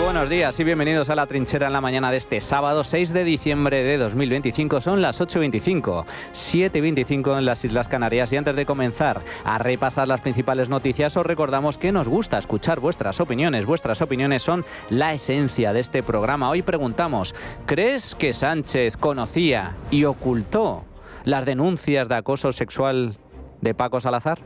buenos días y bienvenidos a La Trinchera en la mañana de este sábado 6 de diciembre de 2025. Son las 8:25, 7:25 en las Islas Canarias, y antes de comenzar a repasar las principales noticias os recordamos que nos gusta escuchar vuestras opiniones. Vuestras opiniones son la esencia de este programa. Hoy preguntamos: ¿crees que Sánchez conocía y ocultó las denuncias de acoso sexual de Paco Salazar?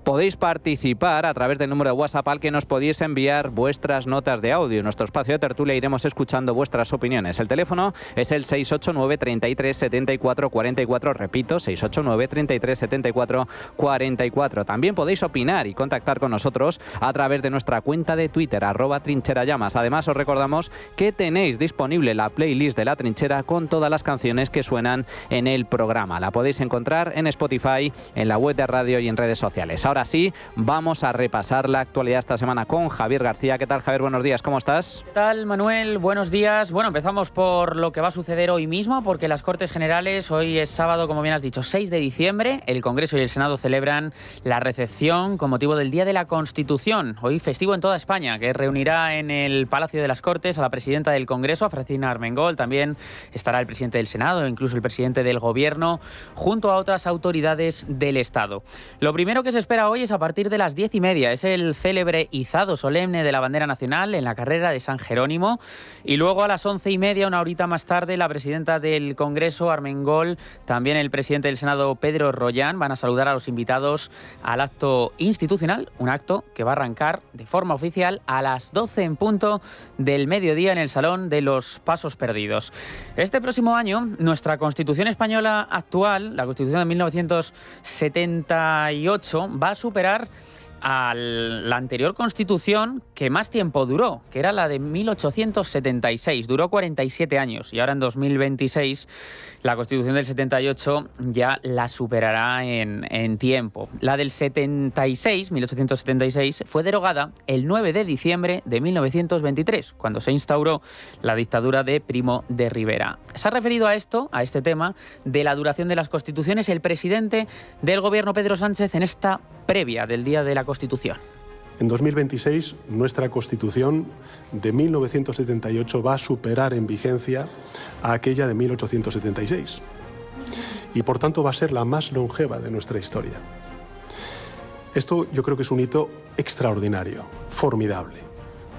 Podéis participar a través del número de WhatsApp al que nos podéis enviar vuestras notas de audio. En nuestro espacio de tertulia iremos escuchando vuestras opiniones. El teléfono es el 689 33 74 44. Repito, 689 33 74 44. También podéis opinar y contactar con nosotros a través de nuestra cuenta de Twitter, @trincherallamas. Además, os recordamos que tenéis disponible la playlist de La Trinchera con todas las canciones que suenan en el programa. La podéis encontrar en Spotify, en la web de radio y en redes sociales. Ahora sí, vamos a repasar la actualidad esta semana con Javier García. ¿Qué tal, Javier? Buenos días, ¿cómo estás? ¿Qué tal, Manuel? Buenos días. Bueno, empezamos por lo que va a suceder hoy mismo, porque las Cortes Generales, hoy es sábado, como bien has dicho, 6 de diciembre, el Congreso y el Senado celebran la recepción con motivo del Día de la Constitución, hoy festivo en toda España, que reunirá en el Palacio de las Cortes a la presidenta del Congreso, a Francina Armengol. También estará el presidente del Senado, incluso el presidente del Gobierno, junto a otras autoridades del Estado. Lo primero que se espera hoy es a partir de las 10:30. Es el célebre izado solemne de la bandera nacional en la carrera de San Jerónimo. Y luego a las 11:30, una horita más tarde, la presidenta del Congreso, Armengol, también el presidente del Senado, Pedro Rollán, van a saludar a los invitados al acto institucional, un acto que va a arrancar de forma oficial a las 12 en punto del mediodía en el Salón de los Pasos Perdidos. Este próximo año, nuestra Constitución española actual, la Constitución de 1978, va a superar a la anterior Constitución que más tiempo duró, que era la de 1876, duró 47 años, y ahora en 2026 la Constitución del 78 ya la superará en tiempo. La del 76, 1876, fue derogada el 9 de diciembre de 1923, cuando se instauró la dictadura de Primo de Rivera. Se ha referido a este tema de la duración de las constituciones, el presidente del Gobierno, Pedro Sánchez, en esta previa del Día de la Constitución. En 2026, nuestra Constitución de 1978 va a superar en vigencia a aquella de 1876 y, por tanto, va a ser la más longeva de nuestra historia. Esto yo creo que es un hito extraordinario, formidable,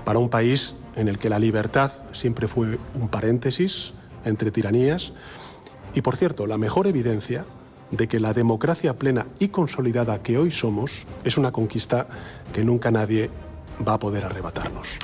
para un país en el que la libertad siempre fue un paréntesis entre tiranías y, por cierto, la mejor evidencia de que la democracia plena y consolidada que hoy somos es una conquista que nunca nadie va a poder arrebatarnos.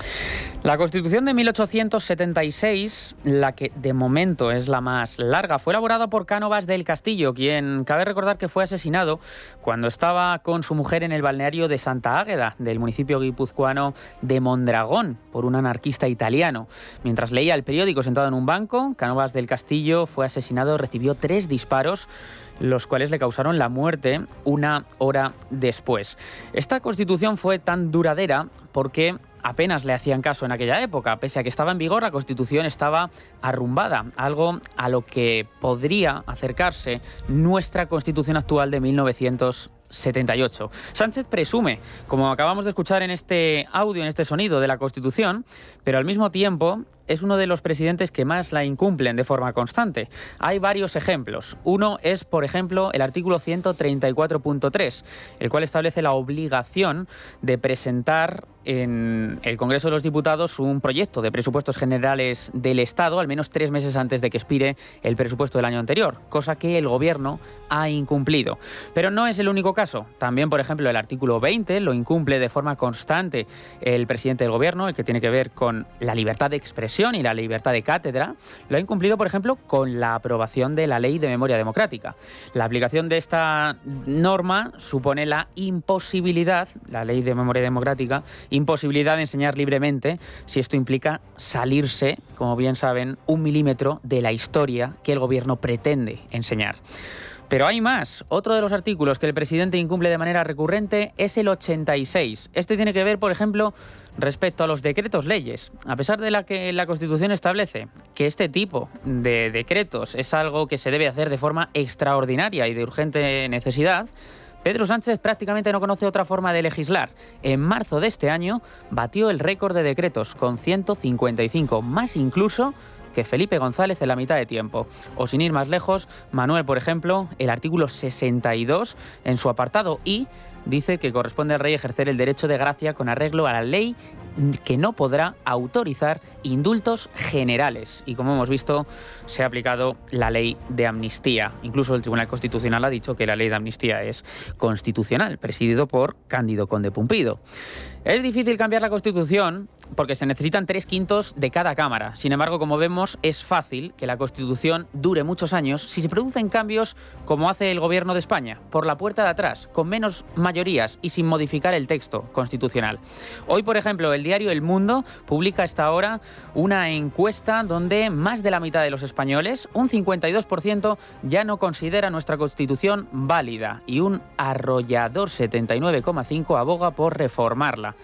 La Constitución de 1876, la que de momento es la más larga, fue elaborada por Cánovas del Castillo, quien cabe recordar que fue asesinado cuando estaba con su mujer en el balneario de Santa Águeda, del municipio guipuzcoano de Mondragón, por un anarquista italiano. Mientras leía el periódico sentado en un banco, Cánovas del Castillo fue asesinado, recibió 3 disparos, los cuales le causaron la muerte una hora después. Esta Constitución fue tan duradera porque apenas le hacían caso en aquella época. Pese a que estaba en vigor, la Constitución estaba arrumbada, algo a lo que podría acercarse nuestra Constitución actual de 1978. Sánchez presume, como acabamos de escuchar en este audio, en este sonido de la Constitución, pero al mismo tiempo es uno de los presidentes que más la incumplen de forma constante. Hay varios ejemplos. Uno es, por ejemplo, el artículo 134.3, el cual establece la obligación de presentar en el Congreso de los Diputados un proyecto de presupuestos generales del Estado al menos 3 meses antes de que expire el presupuesto del año anterior, cosa que el Gobierno ha incumplido. Pero no es el único caso. También, por ejemplo, el artículo 20 lo incumple de forma constante el presidente del Gobierno, el que tiene que ver con la libertad de expresión y la libertad de cátedra. Lo ha incumplido, por ejemplo, con la aprobación de la Ley de Memoria Democrática. La aplicación de esta norma supone la imposibilidad, la Ley de Memoria Democrática, imposibilidad de enseñar libremente, si esto implica salirse, como bien saben, 1 milímetro de la historia que el Gobierno pretende enseñar. Pero hay más. Otro de los artículos que el presidente incumple de manera recurrente es el 86. Este tiene que ver, por ejemplo, respecto a los decretos leyes. A pesar de que la Constitución establece que este tipo de decretos es algo que se debe hacer de forma extraordinaria y de urgente necesidad, Pedro Sánchez prácticamente no conoce otra forma de legislar. En marzo de este año batió el récord de decretos con 155, más incluso que Felipe González en la mitad de tiempo. O sin ir más lejos, Manuel, por ejemplo, el artículo 62 en su apartado I dice que corresponde al rey ejercer el derecho de gracia con arreglo a la ley, que no podrá autorizar indultos generales. Y como hemos visto, se ha aplicado la ley de amnistía. Incluso el Tribunal Constitucional ha dicho que la ley de amnistía es constitucional, presidido por Cándido Conde Pumpido. Es difícil cambiar la Constitución porque se necesitan 3/5 de cada Cámara. Sin embargo, como vemos, es fácil que la Constitución dure muchos años si se producen cambios como hace el Gobierno de España, por la puerta de atrás, con menos mayorías y sin modificar el texto constitucional. Hoy, por ejemplo, el diario El Mundo publica a esta hora una encuesta donde más de la mitad de los españoles, un 52%, ya no considera nuestra Constitución válida y un arrollador 79,5% aboga por reformarla.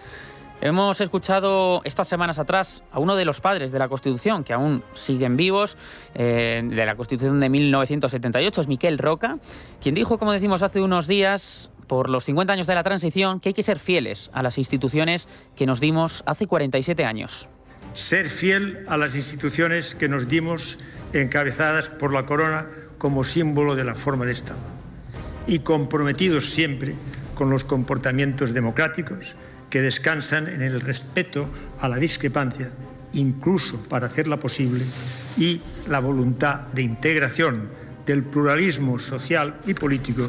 Hemos escuchado estas semanas atrás a uno de los padres de la Constitución, que aún siguen vivos, de la Constitución de 1978, es Miquel Roca, quien dijo, como decimos hace unos días, por los 50 años de la transición, que hay que ser fieles a las instituciones que nos dimos hace 47 años. Ser fiel a las instituciones que nos dimos encabezadas por la corona como símbolo de la forma de Estado y comprometidos siempre con los comportamientos democráticos que descansan en el respeto a la discrepancia, incluso para hacerla posible, y la voluntad de integración del pluralismo social y político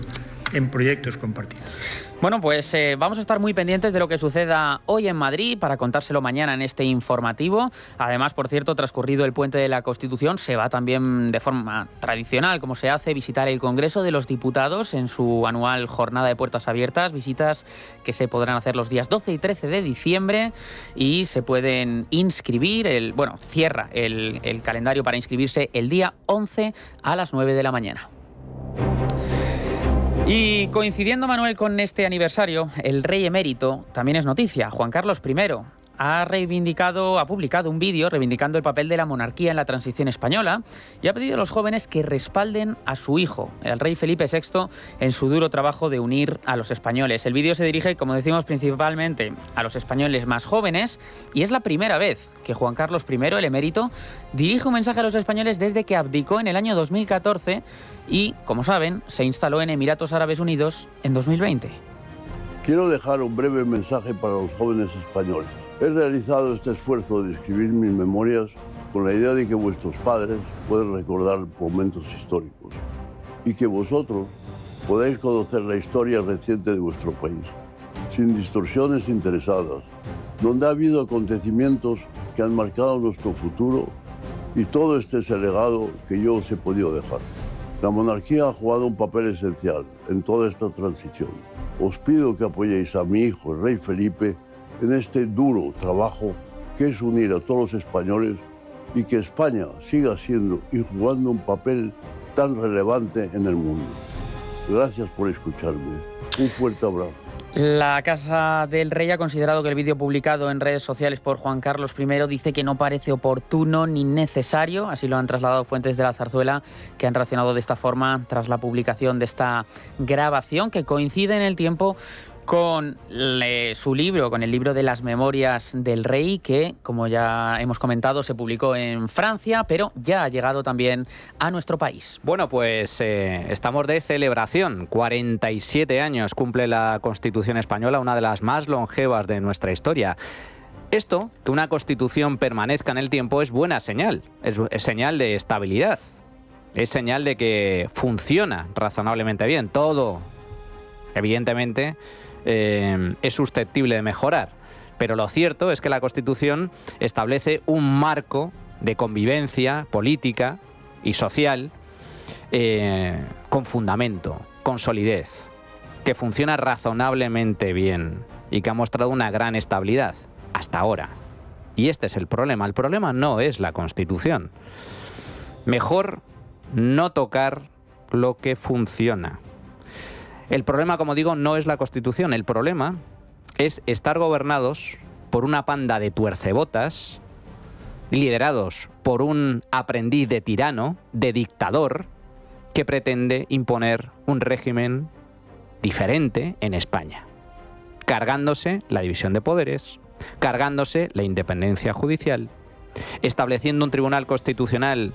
en proyectos compartidos. Bueno, pues vamos a estar muy pendientes de lo que suceda hoy en Madrid para contárselo mañana en este informativo. Además, por cierto, transcurrido el Puente de la Constitución, se va también de forma tradicional, como se hace, visitar el Congreso de los Diputados en su anual jornada de puertas abiertas, visitas que se podrán hacer los días 12 y 13 de diciembre y se pueden inscribir, cierra el calendario para inscribirse el día 11 a las 9 de la mañana. Y coincidiendo, Manuel, con este aniversario, el rey emérito también es noticia. Juan Carlos I ha publicado un vídeo reivindicando el papel de la monarquía en la transición española y ha pedido a los jóvenes que respalden a su hijo, el rey Felipe VI, en su duro trabajo de unir a los españoles. El vídeo se dirige, como decimos, principalmente a los españoles más jóvenes y es la primera vez que Juan Carlos I, el emérito, dirige un mensaje a los españoles desde que abdicó en el año 2014 y, como saben, se instaló en Emiratos Árabes Unidos en 2020. Quiero dejar un breve mensaje para los jóvenes españoles. He realizado este esfuerzo de escribir mis memorias con la idea de que vuestros padres puedan recordar momentos históricos y que vosotros podáis conocer la historia reciente de vuestro país, sin distorsiones interesadas, donde ha habido acontecimientos que han marcado nuestro futuro y todo este es el legado que yo os he podido dejar. La monarquía ha jugado un papel esencial en toda esta transición. Os pido que apoyéis a mi hijo, el rey Felipe, en este duro trabajo que es unir a todos los españoles y que España siga siendo y jugando un papel tan relevante en el mundo. Gracias por escucharme. Un fuerte abrazo. La Casa del Rey ha considerado que el vídeo publicado en redes sociales por Juan Carlos I dice que no parece oportuno ni necesario, así lo han trasladado fuentes de la Zarzuela, que han reaccionado de esta forma tras la publicación de esta grabación, que coincide en el tiempo con su libro, con el libro de las Memorias del Rey, que, como ya hemos comentado, se publicó en Francia, pero ya ha llegado también a nuestro país. Bueno, pues estamos de celebración. 47 años cumple la Constitución española, una de las más longevas de nuestra historia. Esto, que una Constitución permanezca en el tiempo, es buena señal, es señal de estabilidad, es señal de que funciona razonablemente bien. Todo, evidentemente, es susceptible de mejorar, pero lo cierto es que la Constitución establece un marco de convivencia política y social con fundamento, con solidez, que funciona razonablemente bien y que ha mostrado una gran estabilidad hasta ahora. Y este es el problema. El problema no es la Constitución. Mejor no tocar lo que funciona. El problema, como digo, no es la Constitución. El problema es estar gobernados por una panda de tuercebotas, liderados por un aprendiz de tirano, de dictador, que pretende imponer un régimen diferente en España, cargándose la división de poderes, cargándose la independencia judicial, estableciendo un tribunal constitucional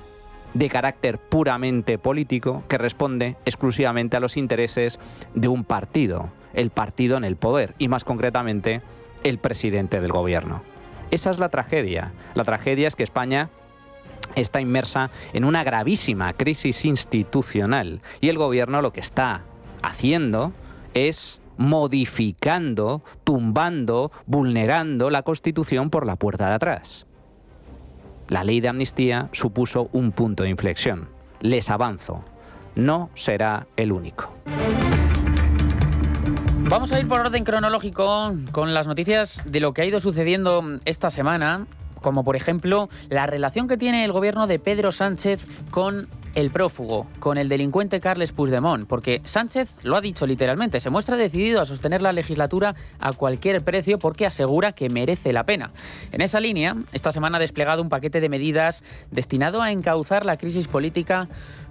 de carácter puramente político que responde exclusivamente a los intereses de un partido, el partido en el poder y más concretamente el presidente del gobierno. Esa es la tragedia. La tragedia es que España está inmersa en una gravísima crisis institucional y el gobierno lo que está haciendo es modificando, tumbando, vulnerando la Constitución por la puerta de atrás. La ley de amnistía supuso un punto de inflexión. Les avanzo, no será el único. Vamos a ir por orden cronológico con las noticias de lo que ha ido sucediendo esta semana, como por ejemplo la relación que tiene el gobierno de Pedro Sánchez con el prófugo, con el delincuente Carles Puigdemont, porque Sánchez lo ha dicho literalmente, se muestra decidido a sostener la legislatura a cualquier precio porque asegura que merece la pena. En esa línea, esta semana ha desplegado un paquete de medidas destinado a encauzar la crisis política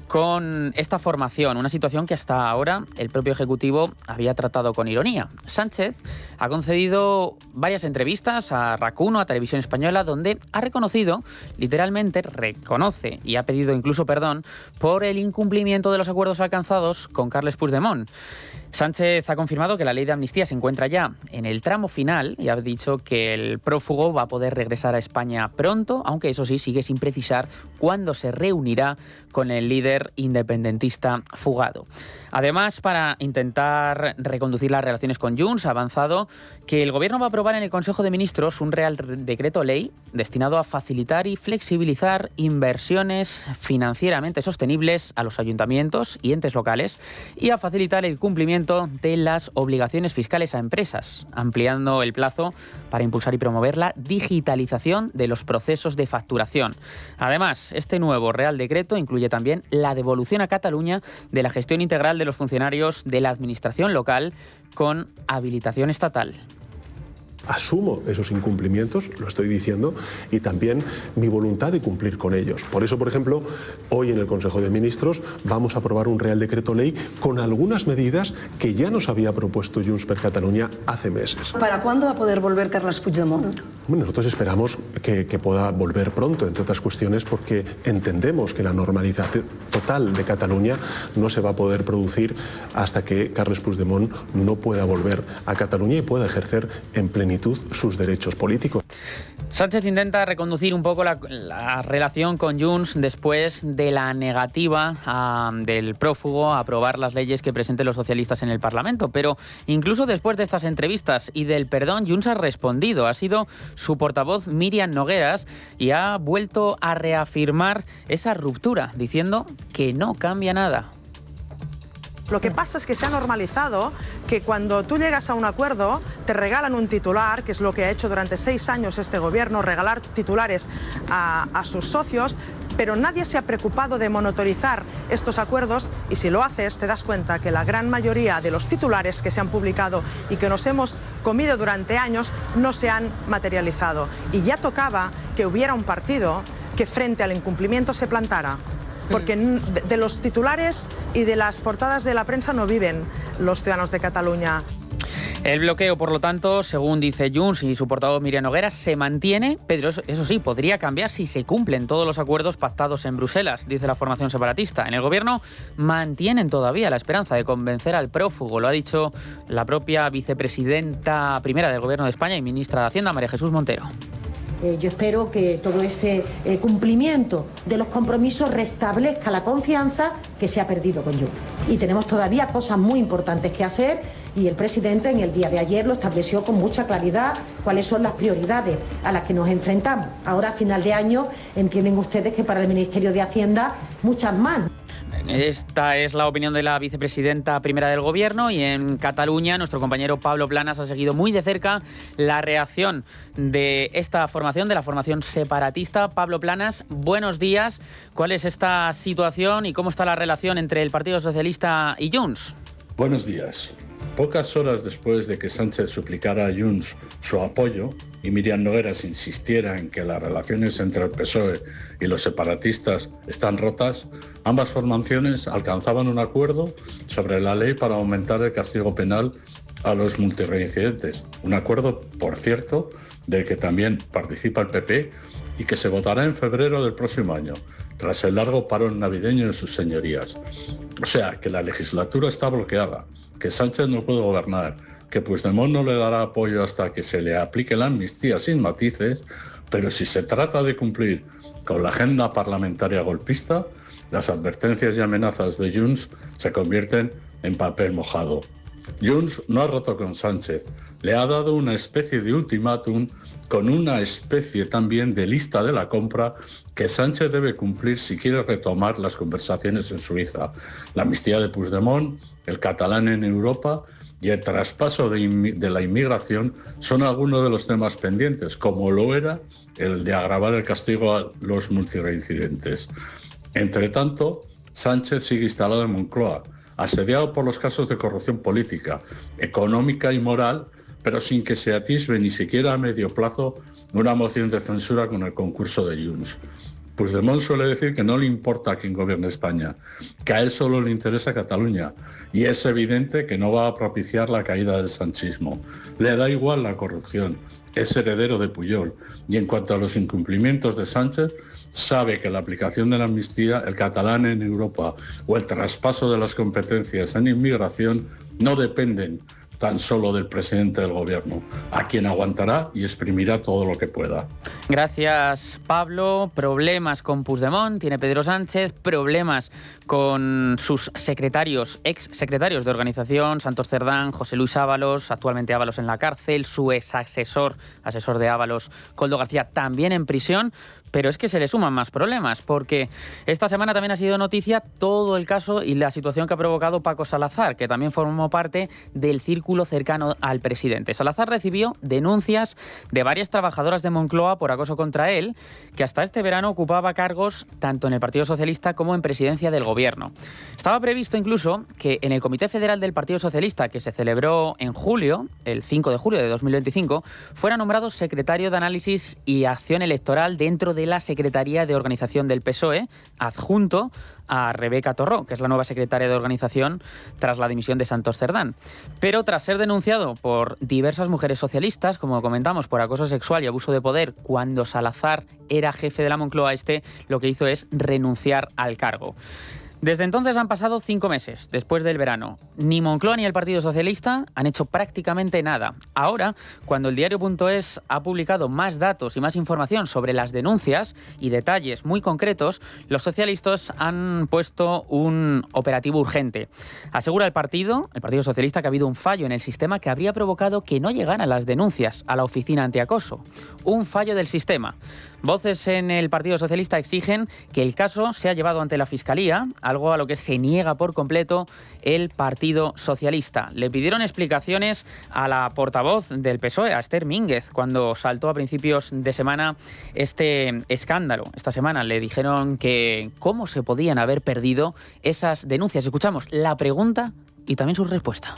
con esta formación, una situación que hasta ahora el propio Ejecutivo había tratado con ironía. Sánchez ha concedido varias entrevistas a RAC 1, a Televisión Española, donde ha reconocido, literalmente reconoce y ha pedido incluso perdón por el incumplimiento de los acuerdos alcanzados con Carles Puigdemont. Sánchez ha confirmado que la ley de amnistía se encuentra ya en el tramo final y ha dicho que el prófugo va a poder regresar a España pronto, aunque eso sí, sigue sin precisar cuándo se reunirá con el líder independentista fugado. Además, para intentar reconducir las relaciones con Junts, ha avanzado que el Gobierno va a aprobar en el Consejo de Ministros un Real Decreto Ley destinado a facilitar y flexibilizar inversiones financieramente sostenibles a los ayuntamientos y entes locales y a facilitar el cumplimiento de las obligaciones fiscales a empresas, ampliando el plazo para impulsar y promover la digitalización de los procesos de facturación. Además, este nuevo Real Decreto incluye también la devolución a Cataluña de la gestión integral de los funcionarios de la administración local con habilitación estatal. Asumo esos incumplimientos, lo estoy diciendo, y también mi voluntad de cumplir con ellos. Por eso, por ejemplo, hoy en el Consejo de Ministros vamos a aprobar un Real Decreto Ley con algunas medidas que ya nos había propuesto Junts per Catalunya hace meses. ¿Para cuándo va a poder volver Carles Puigdemont? Bueno, nosotros esperamos que pueda volver pronto, entre otras cuestiones, porque entendemos que la normalización total de Cataluña no se va a poder producir hasta que Carles Puigdemont no pueda volver a Cataluña y pueda ejercer en plenitud sus derechos políticos. Sánchez intenta reconducir un poco la relación con Junts después de la negativa del prófugo a aprobar las leyes que presenten los socialistas en el Parlamento. Pero incluso después de estas entrevistas y del perdón, Junts ha respondido. Ha sido su portavoz Míriam Nogueras y ha vuelto a reafirmar esa ruptura, diciendo que no cambia nada. Lo que pasa es que se ha normalizado que cuando tú llegas a un acuerdo te regalan un titular, que es lo que ha hecho durante 6 años este gobierno, regalar titulares a sus socios, pero nadie se ha preocupado de monitorizar estos acuerdos y si lo haces te das cuenta que la gran mayoría de los titulares que se han publicado y que nos hemos comido durante años no se han materializado. Y ya tocaba que hubiera un partido que frente al incumplimiento se plantara. Porque de los titulares y de las portadas de la prensa no viven los ciudadanos de Cataluña. El bloqueo, por lo tanto, según dice Junts y su portavoz Míriam Nogueras, se mantiene, pero eso sí, podría cambiar si se cumplen todos los acuerdos pactados en Bruselas, dice la formación separatista. En el Gobierno mantienen todavía la esperanza de convencer al prófugo, lo ha dicho la propia vicepresidenta primera del Gobierno de España y ministra de Hacienda, María Jesús Montero. Yo espero que todo ese cumplimiento de los compromisos restablezca la confianza que se ha perdido con Junts. Y tenemos todavía cosas muy importantes que hacer y el presidente en el día de ayer lo estableció con mucha claridad cuáles son las prioridades a las que nos enfrentamos. Ahora, a final de año, entienden ustedes que para el Ministerio de Hacienda muchas más. Esta es la opinión de la vicepresidenta primera del Gobierno y en Cataluña nuestro compañero Pablo Planas ha seguido muy de cerca la reacción de esta formación, de la formación separatista. Pablo Planas, buenos días. ¿Cuál es esta situación y cómo está la relación entre el Partido Socialista y Junts? Buenos días. pocas horas después de que Sánchez suplicara a Junts su apoyo y Míriam Nogueras insistiera en que las relaciones entre el PSOE y los separatistas están rotas, ambas formaciones alcanzaban un acuerdo sobre la ley para aumentar el castigo penal a los multireincidentes. Un acuerdo, por cierto, del que también participa el PP y que se votará en febrero del próximo año, tras el largo parón navideño de sus señorías. O sea, que la legislatura está bloqueada, que Sánchez no puede gobernar, que Puigdemont no le dará apoyo hasta que se le aplique la amnistía sin matices, pero si se trata de cumplir con la agenda parlamentaria golpista, las advertencias y amenazas de Junts se convierten en papel mojado. Junts no ha roto con Sánchez, le ha dado una especie de ultimátum con una especie también de lista de la compra que Sánchez debe cumplir si quiere retomar las conversaciones en Suiza. La amnistía de Puigdemont, el catalán en Europa y el traspaso de la inmigración son algunos de los temas pendientes, como lo era el de agravar el castigo a los multireincidentes. Entre tanto, Sánchez sigue instalado en Moncloa, asediado por los casos de corrupción política, económica y moral, pero sin que se atisbe ni siquiera a medio plazo una moción de censura con el concurso de Junts. Puigdemont suele decir que no le importa quién gobierne España, que a él solo le interesa Cataluña, y es evidente que no va a propiciar la caída del sanchismo. Le da igual la corrupción, es heredero de Pujol, y en cuanto a los incumplimientos de Sánchez, sabe que la aplicación de la amnistía, el catalán en Europa o el traspaso de las competencias en inmigración no dependen tan solo del presidente del gobierno, a quien aguantará y exprimirá todo lo que pueda. Gracias, Pablo. Problemas con Puigdemont tiene Pedro Sánchez, problemas con sus secretarios, ex secretarios de organización, Santos Cerdán, José Luis Ábalos, actualmente Ábalos en la cárcel, su ex asesor de Ábalos, Koldo García, también en prisión. Pero es que se le suman más problemas, porque esta semana también ha sido noticia todo el caso y la situación que ha provocado Paco Salazar, que también formó parte del círculo cercano al presidente. Salazar recibió denuncias de varias trabajadoras de Moncloa por acoso contra él, que hasta este verano ocupaba cargos tanto en el Partido Socialista como en presidencia del Gobierno. Estaba previsto incluso que en el Comité Federal del Partido Socialista, que se celebró en julio, el 5 de julio de 2025, fuera nombrado secretario de Análisis y Acción Electoral dentro de la Secretaría de Organización del PSOE, adjunto a Rebeca Torró, que es la nueva secretaria de Organización tras la dimisión de Santos Cerdán. Pero tras ser denunciado por diversas mujeres socialistas, como comentamos, por acoso sexual y abuso de poder, cuando Salazar era jefe de la Moncloa, lo que hizo es renunciar al cargo. Desde entonces han pasado 5 meses, después del verano. Ni Moncloa ni el Partido Socialista han hecho prácticamente nada. Ahora, cuando el diario.es ha publicado más datos y más información sobre las denuncias y detalles muy concretos, los socialistas han puesto un operativo urgente. Asegura el Partido Socialista, que ha habido un fallo en el sistema que habría provocado que no llegaran las denuncias a la oficina antiacoso. Un fallo del sistema. Voces en el Partido Socialista exigen que el caso sea llevado ante la Fiscalía, algo a lo que se niega por completo el Partido Socialista. Le pidieron explicaciones a la portavoz del PSOE, a Esther Mínguez, cuando saltó a principios de semana este escándalo. Esta semana le dijeron que cómo se podían haber perdido esas denuncias. Escuchamos la pregunta y también su respuesta.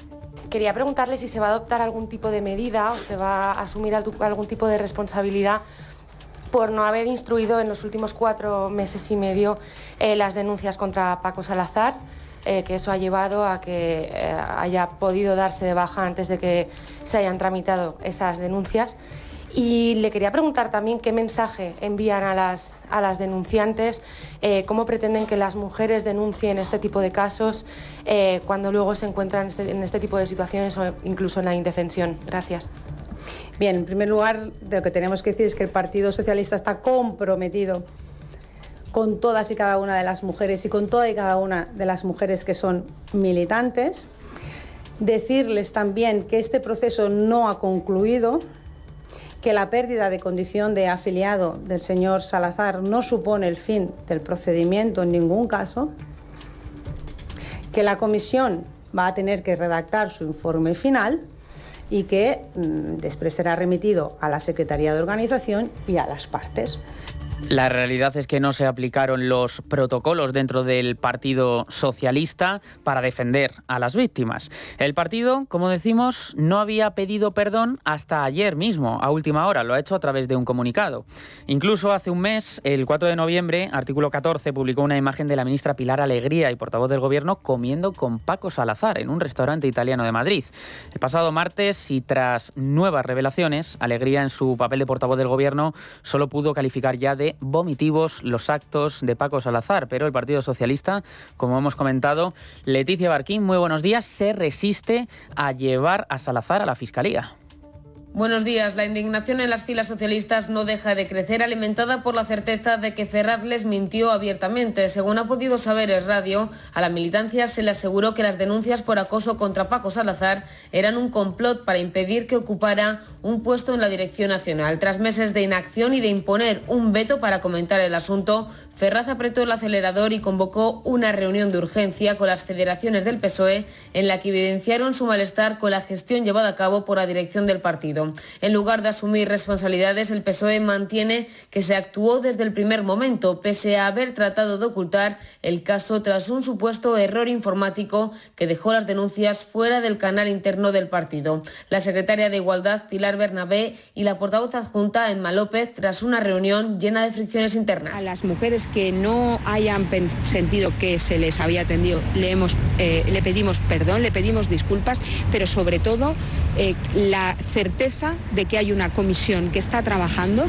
Quería preguntarle si se va a adoptar algún tipo de medida o se va a asumir algún tipo de responsabilidad por no haber instruido en los últimos 4 meses y medio las denuncias contra Paco Salazar, que eso ha llevado a que haya podido darse de baja antes de que se hayan tramitado esas denuncias. Y le quería preguntar también qué mensaje envían a las denunciantes, cómo pretenden que las mujeres denuncien este tipo de casos cuando luego se encuentran en este tipo de situaciones o incluso en la indefensión. Gracias. Bien, en primer lugar, lo que tenemos que decir es que el Partido Socialista está comprometido con todas y cada una de las mujeres y con toda y cada una de las mujeres que son militantes. Decirles también que este proceso no ha concluido, que la pérdida de condición de afiliado del señor Salazar no supone el fin del procedimiento en ningún caso, que la comisión va a tener que redactar su informe final y que después será remitido a la Secretaría de Organización y a las partes. La realidad es que no se aplicaron los protocolos dentro del Partido Socialista para defender a las víctimas. El partido, como decimos, no había pedido perdón hasta ayer mismo, a última hora. Lo ha hecho a través de un comunicado. Incluso hace un mes, el 4 de noviembre, Artículo 14 publicó una imagen de la ministra Pilar Alegría y portavoz del Gobierno comiendo con Paco Salazar en un restaurante italiano de Madrid. El pasado martes, y tras nuevas revelaciones, Alegría, en su papel de portavoz del Gobierno, solo pudo calificar ya de vomitivos los actos de Paco Salazar, pero el Partido Socialista, como hemos comentado, Leticia Barquín, muy buenos días, se resiste a llevar a Salazar a la Fiscalía. Buenos días. La indignación en las filas socialistas no deja de crecer, alimentada por la certeza de que Ferraz les mintió abiertamente. Según ha podido saber Es Radio, a la militancia se le aseguró que las denuncias por acoso contra Paco Salazar eran un complot para impedir que ocupara un puesto en la dirección nacional. Tras meses de inacción y de imponer un veto para comentar el asunto, Ferraz apretó el acelerador y convocó una reunión de urgencia con las federaciones del PSOE en la que evidenciaron su malestar con la gestión llevada a cabo por la dirección del partido. En lugar de asumir responsabilidades, el PSOE mantiene que se actuó desde el primer momento, pese a haber tratado de ocultar el caso tras un supuesto error informático que dejó las denuncias fuera del canal interno del partido. La secretaria de Igualdad, Pilar Bernabé, y la portavoz adjunta, Emma López, tras una reunión llena de fricciones internas. A las mujeres que no hayan sentido que se les había atendido, le pedimos perdón, le pedimos disculpas, pero sobre todo la certeza de que hay una comisión que está trabajando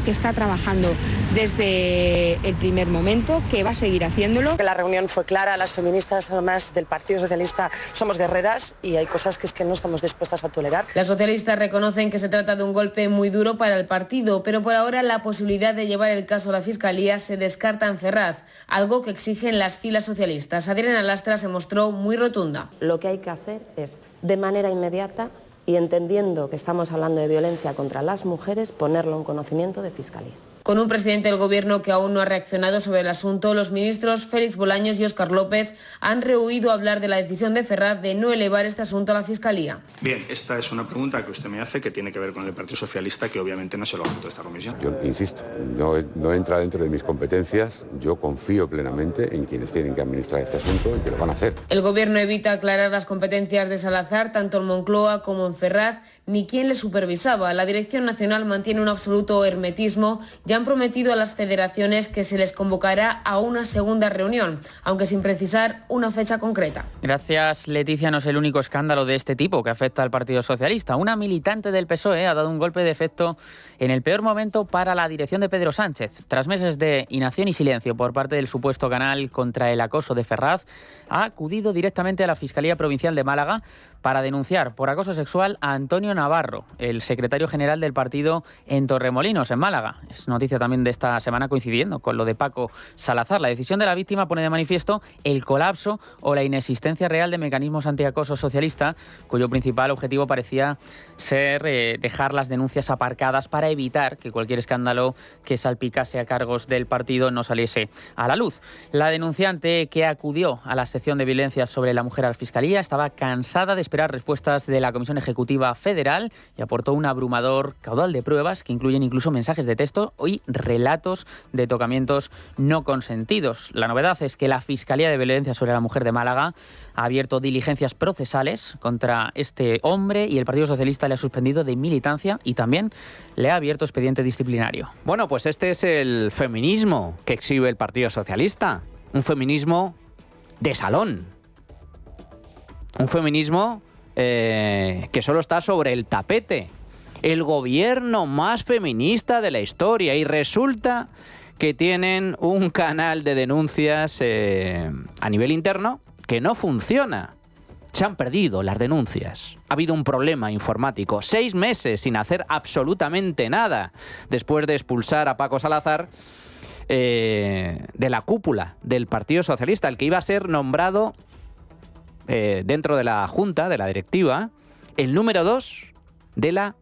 desde el primer momento, que va a seguir haciéndolo. La reunión fue clara, las feministas además del Partido Socialista somos guerreras y hay cosas que es que no estamos dispuestas a tolerar. Las socialistas reconocen que se trata de un golpe muy duro para el partido, pero por ahora la posibilidad de llevar el caso a la Fiscalía se descarta en Ferraz, algo que exigen las filas socialistas. Adriana Lastra se mostró muy rotunda. Lo que hay que hacer es, de manera inmediata, y entendiendo que estamos hablando de violencia contra las mujeres, ponerlo en conocimiento de Fiscalía. Con un presidente del Gobierno que aún no ha reaccionado sobre el asunto, los ministros Félix Bolaños y Óscar López han rehuido hablar de la decisión de Ferraz de no elevar este asunto a la Fiscalía. Bien, esta es una pregunta que usted me hace que tiene que ver con el Partido Socialista, que obviamente no es el objeto de esta comisión. Yo insisto, no entra dentro de mis competencias. Yo confío plenamente en quienes tienen que administrar este asunto y que lo van a hacer. El Gobierno evita aclarar las competencias de Salazar, tanto en Moncloa como en Ferraz, ni quién le supervisaba. La Dirección Nacional mantiene un absoluto hermetismo y han prometido a las federaciones que se les convocará a una segunda reunión, aunque sin precisar una fecha concreta. Gracias, Leticia. No es el único escándalo de este tipo que afecta al Partido Socialista. Una militante del PSOE ha dado un golpe de efecto en el peor momento para la dirección de Pedro Sánchez. Tras meses de inacción y silencio por parte del supuesto canal contra el acoso de Ferraz, ha acudido directamente a la Fiscalía Provincial de Málaga para denunciar por acoso sexual a Antonio Navarro, el secretario general del partido en Torremolinos, en Málaga. Es noticia también de esta semana, coincidiendo con lo de Paco Salazar. La decisión de la víctima pone de manifiesto el colapso o la inexistencia real de mecanismos antiacoso socialista, cuyo principal objetivo parecía ser dejar las denuncias aparcadas para evitar que cualquier escándalo que salpicase a cargos del partido no saliese a la luz. La denunciante, que acudió a la sección de violencia sobre la mujer a la Fiscalía, estaba cansada de esperar respuestas de la Comisión Ejecutiva Federal y aportó un abrumador caudal de pruebas que incluyen incluso mensajes de texto y relatos de tocamientos no consentidos. La novedad es que la Fiscalía de Violencia sobre la Mujer de Málaga ha abierto diligencias procesales contra este hombre y el Partido Socialista le ha suspendido de militancia y también le ha abierto expediente disciplinario. Bueno, pues este es el feminismo que exhibe el Partido Socialista. Un feminismo de salón. Un feminismo que solo está sobre el tapete. El gobierno más feminista de la historia. Y resulta que tienen un canal de denuncias a nivel interno que no funciona. Se han perdido las denuncias. Ha habido un problema informático. 6 meses sin hacer absolutamente nada después de expulsar a Paco Salazar de la cúpula del Partido Socialista, el que iba a ser nombrado dentro de la Junta, de la directiva, el número 2 de la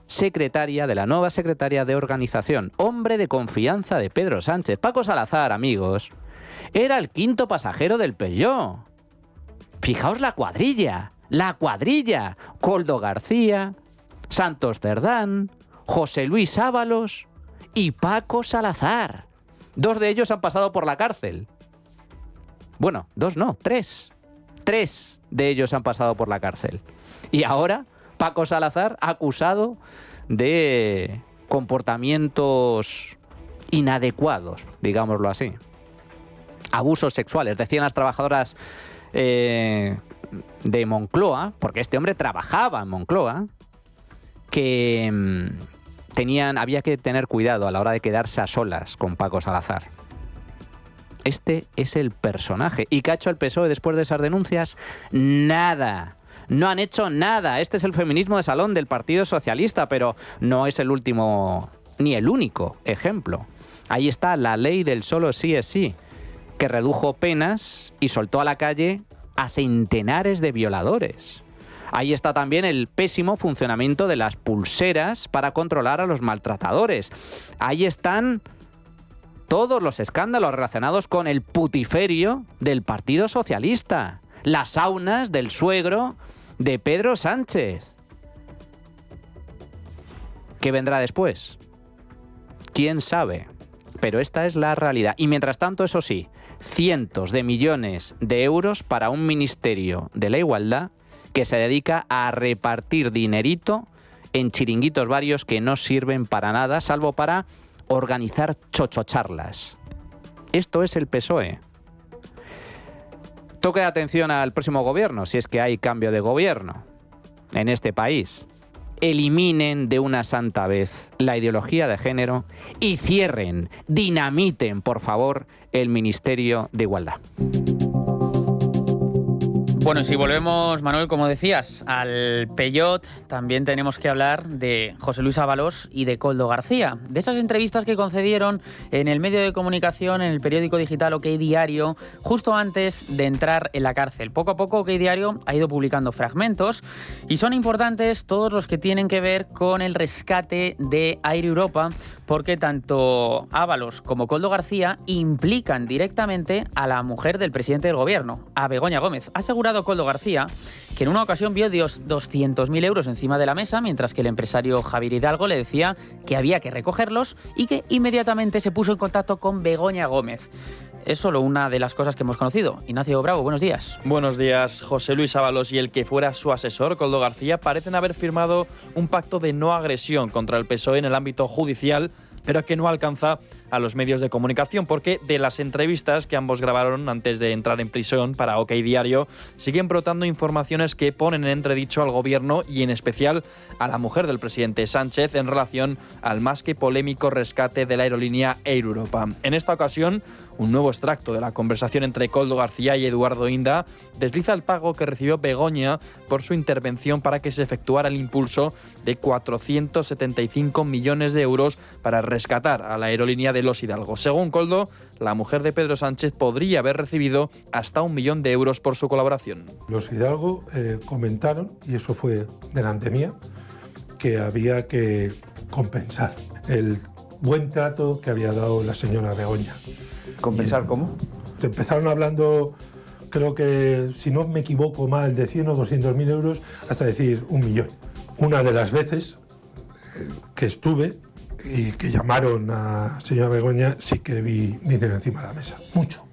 secretaria, de la nueva secretaria de organización, hombre de confianza de Pedro Sánchez. Paco Salazar, amigos, era el 5º pasajero del Peugeot. Fijaos la cuadrilla, Koldo García, Santos Cerdán, José Luis Ábalos y Paco Salazar. 2 de ellos han pasado por la cárcel. Bueno, 2 no, 3. 3 de ellos han pasado por la cárcel. Y ahora Paco Salazar acusado de comportamientos inadecuados, digámoslo así. Abusos sexuales. Decían las trabajadoras de Moncloa, porque este hombre trabajaba en Moncloa, que había que tener cuidado a la hora de quedarse a solas con Paco Salazar. Este es el personaje. ¿Y qué ha hecho el PSOE después de esas denuncias? Nada. No han hecho nada. Este es el feminismo de salón del Partido Socialista, pero no es el último ni el único ejemplo. Ahí está la ley del solo sí es sí, que redujo penas y soltó a la calle a centenares de violadores. Ahí está también el pésimo funcionamiento de las pulseras para controlar a los maltratadores. Ahí están todos los escándalos relacionados con el putiferio del Partido Socialista, las saunas del suegro de Pedro Sánchez. ¿Qué vendrá después? ¿Quién sabe? Pero esta es la realidad. Y mientras tanto, eso sí, cientos de millones de euros para un ministerio de la igualdad que se dedica a repartir dinerito en chiringuitos varios que no sirven para nada, salvo para organizar chochocharlas. Esto es el PSOE. Toque atención al próximo gobierno, si es que hay cambio de gobierno en este país. Eliminen de una santa vez la ideología de género y cierren, dinamiten, por favor, el Ministerio de Igualdad. Bueno, y si volvemos, Manuel, como decías, al Peyot, también tenemos que hablar de José Luis Ábalos y de Koldo García. De esas entrevistas que concedieron en el medio de comunicación, en el periódico digital OK Diario, justo antes de entrar en la cárcel. Poco a poco OK Diario ha ido publicando fragmentos y son importantes todos los que tienen que ver con el rescate de Air Europa, porque tanto Ábalos como Koldo García implican directamente a la mujer del presidente del gobierno, a Begoña Gómez. Ha asegurado Koldo García que en una ocasión vio 200.000 euros encima de la mesa, mientras que el empresario Javier Hidalgo le decía que había que recogerlos y que inmediatamente se puso en contacto con Begoña Gómez. Es solo una de las cosas que hemos conocido. Ignacio Bravo, buenos días. Buenos días. José Luis Ábalos y el que fuera su asesor, Koldo García, parecen haber firmado un pacto de no agresión contra el PSOE en el ámbito judicial, pero que no alcanza a los medios de comunicación, porque de las entrevistas que ambos grabaron antes de entrar en prisión para OK Diario, siguen brotando informaciones que ponen en entredicho al gobierno y en especial a la mujer del presidente Sánchez en relación al más que polémico rescate de la aerolínea Air Europa. En esta ocasión, un nuevo extracto de la conversación entre Koldo García y Eduardo Inda desliza el pago que recibió Begoña por su intervención para que se efectuara el impulso de 475 millones de euros para rescatar a la aerolínea de Los Hidalgo. Según Koldo, la mujer de Pedro Sánchez podría haber recibido hasta 1 millón de euros por su colaboración. Los Hidalgo comentaron, y eso fue delante mía, que había que compensar el buen trato que había dado la señora Begoña. ¿Compensar cómo? Empezaron hablando, creo que, si no me equivoco mal, de 100 o 200.000 euros, hasta decir 1 millón. Una de las veces que estuve y que llamaron a señora Begoña, sí que vi dinero encima de la mesa. Mucho.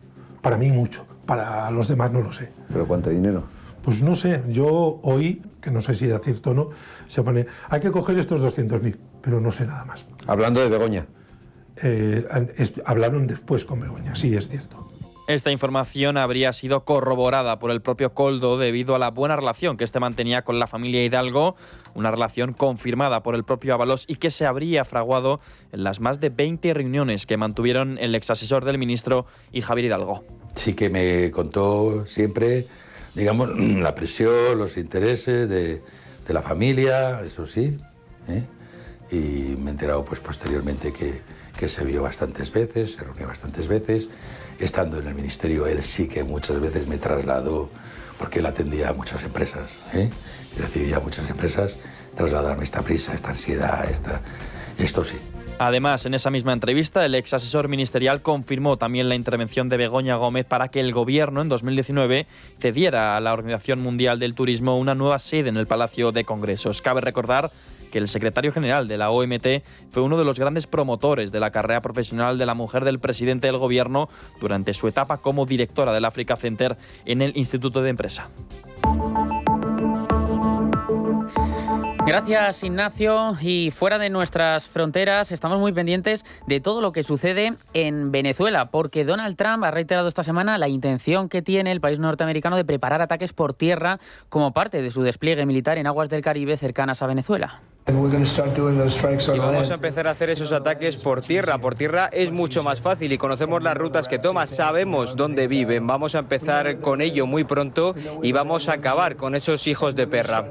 Para mí mucho. Para los demás no lo sé. ¿Pero cuánto dinero? Pues no sé. Yo oí, que no sé si era cierto o no, se pone, hay que coger estos 200.000, pero no sé nada más. Hablando de Begoña. Hablaron después con Begoña, sí, es cierto. Esta información habría sido corroborada por el propio Koldo debido a la buena relación que este mantenía con la familia Hidalgo, una relación confirmada por el propio Ábalos y que se habría fraguado en las más de 20 reuniones que mantuvieron el exasesor del ministro y Javier Hidalgo. Sí que me contó siempre, digamos, la presión, los intereses de la familia, eso sí, y me he enterado pues posteriormente que se vio bastantes veces, se reunió bastantes veces. Estando en el ministerio, él sí que muchas veces me trasladó, porque él atendía a muchas empresas, y recibía a muchas empresas, trasladarme esta prisa, esta ansiedad, esto sí. Además, en esa misma entrevista, el ex asesor ministerial confirmó también la intervención de Begoña Gómez para que el gobierno en 2019 cediera a la Organización Mundial del Turismo una nueva sede en el Palacio de Congresos. Cabe recordar que el secretario general de la OMT fue uno de los grandes promotores de la carrera profesional de la mujer del presidente del gobierno durante su etapa como directora del Africa Center en el Instituto de Empresa. Gracias, Ignacio. Y fuera de nuestras fronteras, estamos muy pendientes de todo lo que sucede en Venezuela, porque Donald Trump ha reiterado esta semana la intención que tiene el país norteamericano de preparar ataques por tierra como parte de su despliegue militar en aguas del Caribe cercanas a Venezuela. Y vamos a empezar a hacer esos ataques por tierra. Por tierra es mucho más fácil y conocemos las rutas que toma, sabemos dónde viven. Vamos a empezar con ello muy pronto y vamos a acabar con esos hijos de perra.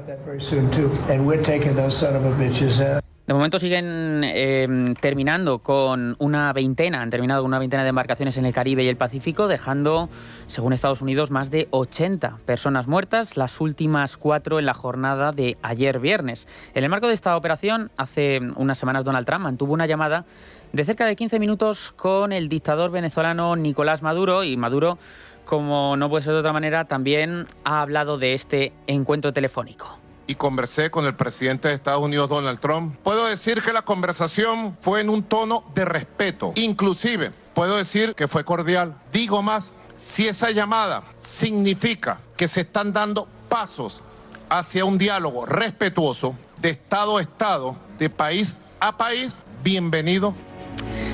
De momento siguen terminando con una veintena, han terminado con una veintena de embarcaciones en el Caribe y el Pacífico, dejando, según Estados Unidos, más de 80 personas muertas, las últimas 4 en la jornada de ayer viernes. En el marco de esta operación, hace unas semanas Donald Trump mantuvo una llamada de cerca de 15 minutos con el dictador venezolano Nicolás Maduro, y Maduro, como no puede ser de otra manera, también ha hablado de este encuentro telefónico. Y conversé con el presidente de Estados Unidos, Donald Trump. Puedo decir que la conversación fue en un tono de respeto. Inclusive, puedo decir que fue cordial. Digo más, si esa llamada significa que se están dando pasos hacia un diálogo respetuoso de Estado a Estado, de país a país, bienvenido.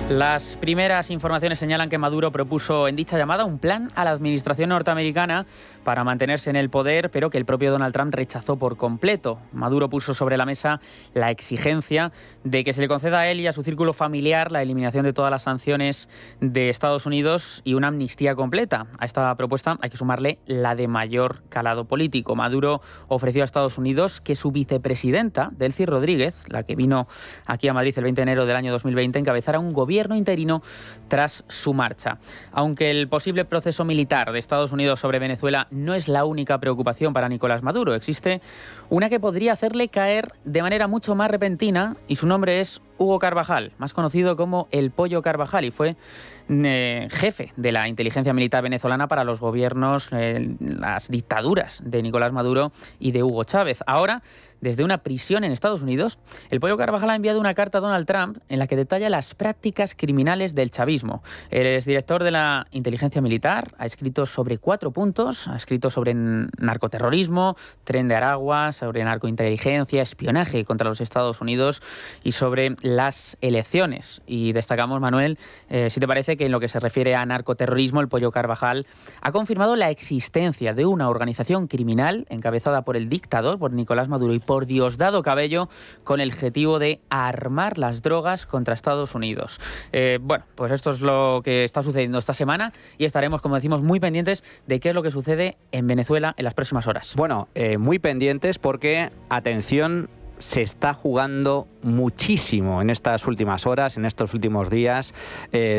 Las primeras informaciones señalan que Maduro propuso en dicha llamada un plan a la administración norteamericana para mantenerse en el poder, pero que el propio Donald Trump rechazó por completo. Maduro puso sobre la mesa la exigencia de que se le conceda a él y a su círculo familiar la eliminación de todas las sanciones de Estados Unidos y una amnistía completa. A esta propuesta hay que sumarle la de mayor calado político. Maduro ofreció a Estados Unidos que su vicepresidenta, Delcy Rodríguez, la que vino aquí a Madrid el 20 de enero del año 2020, encabezara un gobierno interino tras su marcha. Aunque el posible proceso militar de Estados Unidos sobre Venezuela no es la única preocupación para Nicolás Maduro, existe una que podría hacerle caer de manera mucho más repentina, y su nombre es Hugo Carvajal, más conocido como el Pollo Carvajal, y fue jefe de la inteligencia militar venezolana para los gobiernos, las dictaduras de Nicolás Maduro y de Hugo Chávez. Ahora, desde una prisión en Estados Unidos, el Pollo Carvajal ha enviado una carta a Donald Trump en la que detalla las prácticas criminales del chavismo. El exdirector de la inteligencia militar ha escrito sobre 4 puntos, ha escrito sobre narcoterrorismo, Tren de Aragua, sobre narcointeligencia, espionaje contra los Estados Unidos y sobre las elecciones. Y destacamos, Manuel, si te parece, que en lo que se refiere a narcoterrorismo, el Pollo Carvajal ha confirmado la existencia de una organización criminal encabezada por el dictador, por Nicolás Maduro y por Diosdado Cabello, con el objetivo de armar las drogas contra Estados Unidos. Bueno, pues esto es lo que está sucediendo esta semana y estaremos, como decimos, muy pendientes de qué es lo que sucede en Venezuela en las próximas horas. Bueno, muy pendientes porque, atención, se está jugando muchísimo en estas últimas horas, en estos últimos días,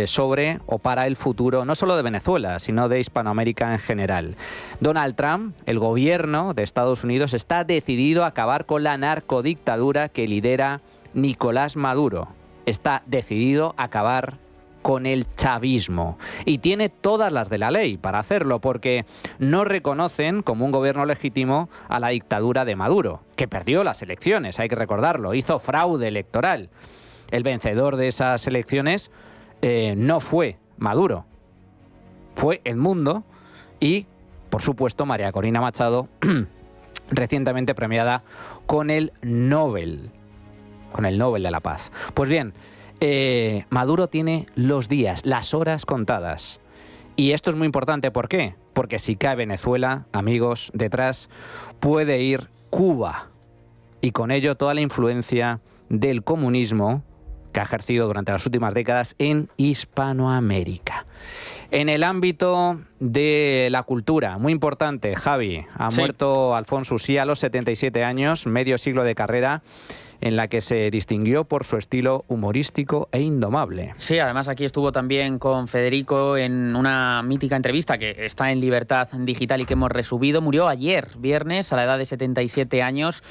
sobre o para el futuro, no solo de Venezuela, sino de Hispanoamérica en general. Donald Trump, el gobierno de Estados Unidos, está decidido a acabar con la narcodictadura que lidera Nicolás Maduro. Está decidido a acabar con el chavismo. Y tiene todas las de la ley para hacerlo, porque no reconocen como un gobierno legítimo a la dictadura de Maduro, que perdió las elecciones, hay que recordarlo, hizo fraude electoral. El vencedor de esas elecciones no fue Maduro, fue el mundo y, por supuesto, María Corina Machado, recientemente premiada con el Nobel de la Paz. Pues bien, Maduro tiene los días, las horas contadas. Y esto es muy importante, ¿por qué? Porque si cae Venezuela, amigos, detrás puede ir Cuba. Y con ello toda la influencia del comunismo que ha ejercido durante las últimas décadas en Hispanoamérica. En el ámbito de la cultura, muy importante, Javi, ha muerto Alfonso Usía a los 77 años, medio siglo de carrera, en la que se distinguió por su estilo humorístico e indomable. Sí, además aquí estuvo también con Federico en una mítica entrevista que está en Libertad Digital y que hemos resubido. Murió ayer, viernes, a la edad de 77 años,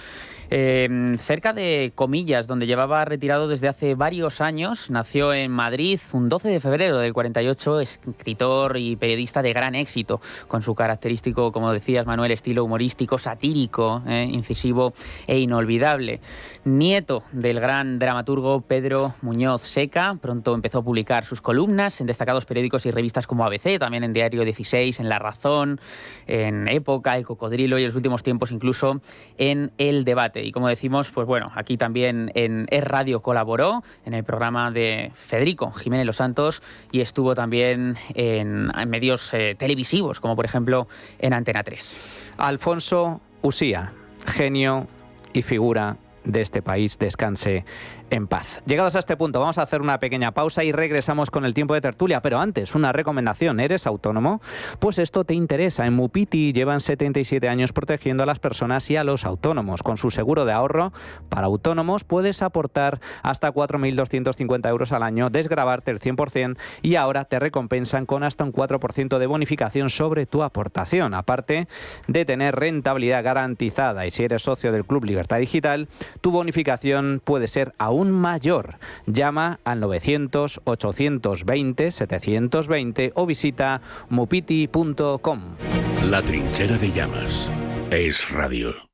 cerca de Comillas, donde llevaba retirado desde hace varios años. Nació en Madrid un 12 de febrero del 48, escritor y periodista de gran éxito, con su característico, como decías, Manuel, estilo humorístico, satírico, incisivo e inolvidable. nieto del gran dramaturgo Pedro Muñoz Seca. Pronto empezó a publicar sus columnas en destacados periódicos y revistas como ABC, también en Diario 16, en La Razón, en Época, El Cocodrilo y en los últimos tiempos incluso en El Debate. Y como decimos, pues bueno, aquí también en Es Radio colaboró en el programa de Federico Jiménez Los Santos y estuvo también en medios televisivos, como por ejemplo en Antena 3. Alfonso Usía, genio y figura de este país, descanse en paz. Llegados a este punto, vamos a hacer una pequeña pausa y regresamos con el tiempo de tertulia. Pero antes, una recomendación. ¿Eres autónomo? Pues esto te interesa. En Mupiti llevan 77 años protegiendo a las personas y a los autónomos. Con su seguro de ahorro para autónomos puedes aportar hasta 4.250 euros al año, desgravarte el 100% y ahora te recompensan con hasta un 4% de bonificación sobre tu aportación. Aparte de tener rentabilidad garantizada, y si eres socio del Club Libertad Digital, tu bonificación puede ser aún mayor. Llama al 900-820-720 o visita mupiti.com. La Trinchera de Llamas. Es Radio.